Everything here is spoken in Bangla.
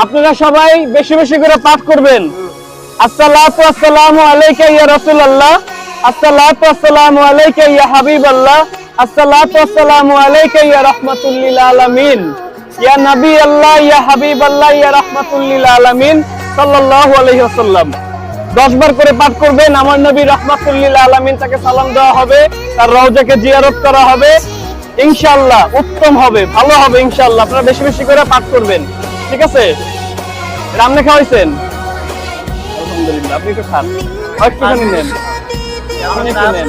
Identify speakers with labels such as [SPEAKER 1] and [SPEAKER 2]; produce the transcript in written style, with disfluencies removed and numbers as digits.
[SPEAKER 1] আপনারা সবাই বেশি বেশি করে পাঠ করবেন। আসসালাতু আসসালামু আলাইকা ইয়া রাসূলুল্লাহ, আসসালাতু আসসালামু আলাইকা ইয়া হাবিবাল্লাহ, আসসালাতু আসসালামু আলাইকা ইয়া রাহমাতুল লিল আলামিন, ইয়া নবী আল্লাহ, ইয়া হাবিবাল্লাহ, ইয়া রাহমাতুল লিল আলামিন সাল্লাল্লাহু আলাইহি ওয়াসাল্লাম। 10 বার করে পাঠ করবেন। আমার নবী রাহমাতুল লিল আলামিন, তাকে সালাম দেওয়া হবে, তার রওজাকে জিয়ারত করা হবে। ইনশাআল্লাহ উত্তম হবে, ভালো হবে ইনশাআল্লাহ। আপনারা বেশি বেশি করে পাঠ করবেন, ঠিক আছে? রান্না খাওয়াইছেন? আলহামদুলিল্লাহ। আপনি একটু খান, একটুখানি নেন, আপনি একটু নেন।